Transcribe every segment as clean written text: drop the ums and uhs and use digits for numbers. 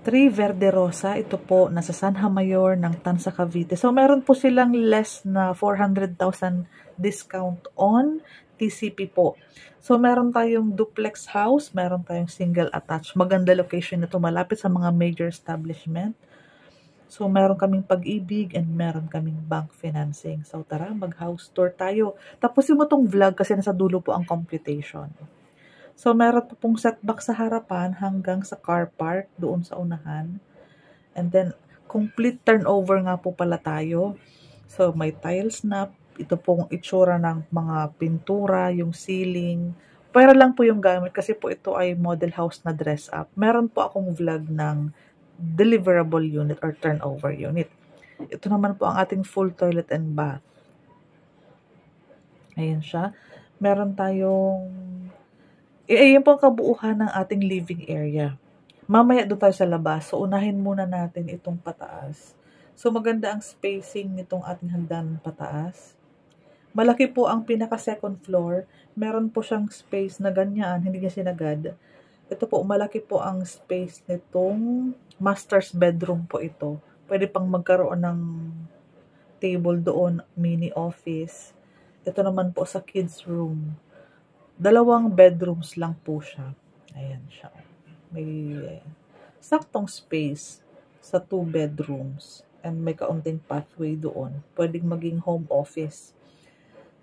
3 Verde Rosa, ito po, nasa Sanha Mayor ng Tansa, Cavite. So, meron po silang less na 400,000 discount on TCP po. So, meron tayong duplex house, meron tayong single attached. Maganda location nito, malapit sa mga major establishment. So, meron kaming Pag-ibig and meron kaming bank financing. So, tara, mag-house tour tayo. Tapusin mo tong vlog kasi nasa dulo po ang computation. So, meron po pong setback sa harapan hanggang sa car park doon sa unahan. And then, complete turnover nga po pala tayo. So, may tiles na. Ito pong itsura ng mga pintura, yung ceiling. Pero lang po yung gamit kasi po ito ay model house na dress up. Meron po akong vlog ng deliverable unit or turnover unit. Ito naman po ang ating full toilet and bath. Ayan siya. Meron tayong ayan po ang kabuuhan ng ating living area. Mamaya doon tayo sa labas. So, unahin muna natin itong pataas. So, maganda ang spacing nitong ating hagdan pataas. Malaki po ang pinaka-second floor. Meron po siyang space na ganyan. Hindi niya sinagad. Ito po, malaki po ang space nitong master's bedroom po ito. Pwede pang magkaroon ng table doon, mini office. Ito naman po sa kids room. 2 bedrooms lang po siya. Ayan siya. May saktong space sa 2 bedrooms. And may kaunting pathway doon. Pwedeng maging home office.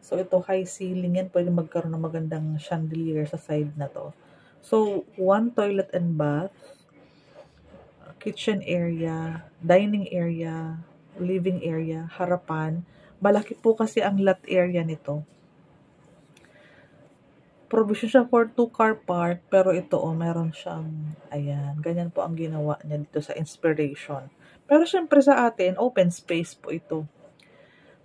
So, ito high ceiling yan. Pwede magkaroon ng magandang chandelier sa side na to. So, 1 toilet and bath. Kitchen area. Dining area. Living area. Harapan. Malaki po kasi ang lot area nito. Provision siya for 2 car park, pero ito meron siyang, ayan, ganyan po ang ginawa niya dito sa inspiration. Pero syempre sa atin, open space po ito.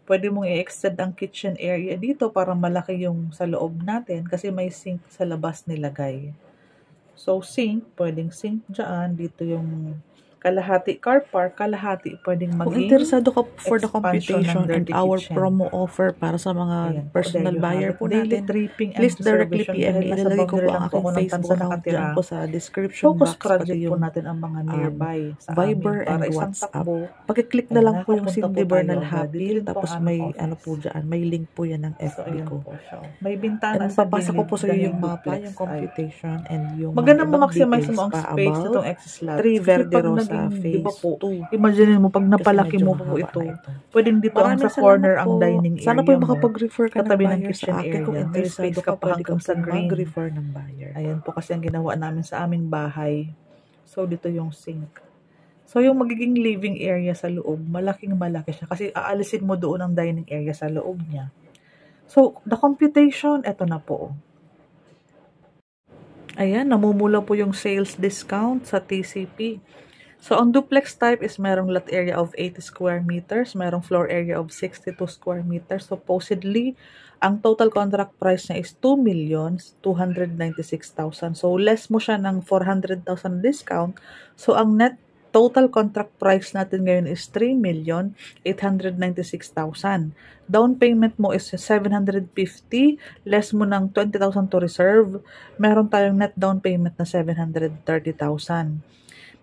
Pwede mong i-extend ang kitchen area dito para malaki yung sa loob natin kasi may sink sa labas nilagay. So sink, pwedeng sink dyan, dito yung kalahati car park, kalahati pwedeng maging kung interesado ka for the computation and our promo offer para sa mga personal buyer po natin, please directly PM me. Ilalagay ko po ang aking Facebook account dyan po sa description box, pati yung po natin ang mga nearby sa Viber and WhatsApp. Pag-click na lang po yung Cindy Bernal Happy, tapos may ano po dyan, may link po yan ng FB ko. May bintana and papasa ko po sa iyo yung mga yung computation and yung maganda ma-maximize mo ang space nitong exit slot. 3 Verde Rosa phase diba po, 2. Imagine mo, pag napalaki mo po ito, pwedeng dito ang sa corner ang dining area. Sana po yung makapag-refer ka ng buyer sa akin kung interesado ka pa hanggang sa mag-refer ng buyer. Ayan po kasi ang ginawa namin sa aming bahay. So, dito yung sink. So, yung magiging living area sa loob, malaking malaki siya. Kasi aalisin mo doon ang dining area sa loob niya. So, the computation, eto na po. Ayan, namumula po yung sales discount sa TCP. So, ang duplex type is merong lot area of 80 square meters, merong floor area of 62 square meters. Supposedly, ang total contract price niya is 2,296,000. So, less mo siya ng 400,000 discount. So, ang net total contract price natin ngayon is 3,896,000. Down payment mo is 750, less mo ng 20,000 to reserve. Meron tayong net down payment na 730,000.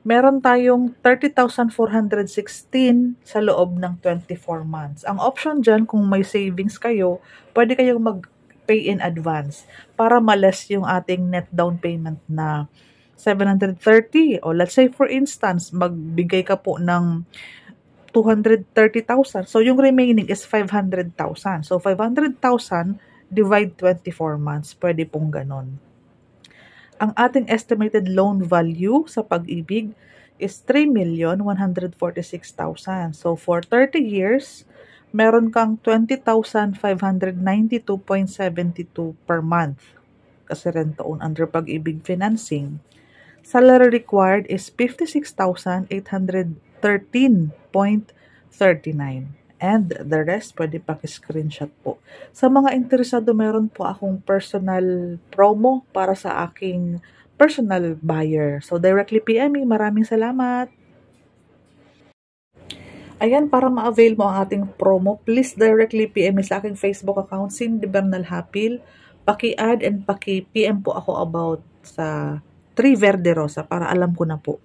Meron tayong 30,416 sa loob ng 24 months. Ang option dyan, kung may savings kayo, pwede kayong mag-pay in advance para ma-less yung ating net down payment na 730. O let's say for instance, magbigay ka po ng 230,000. So yung remaining is 500,000. So 500,000 divide 24 months. Pwede pong ganon. Ang ating estimated loan value sa Pag-ibig is 3,146,000. So, for 30 years, meron kang 20,592.72 per month. Kasi rent taon under Pag-ibig financing. Salary required is 56,813.39. And the rest, pwede paki-screenshot po. Sa mga interesado, meron po akong personal promo para sa aking personal buyer. So, directly PM me. Maraming salamat. Ayan, para ma-avail mo ang ating promo, please directly PM me sa aking Facebook account, Cindy Bernal Hapil. Paki-add and paki-PM po ako about sa 3 Verde Rosa para alam ko na po.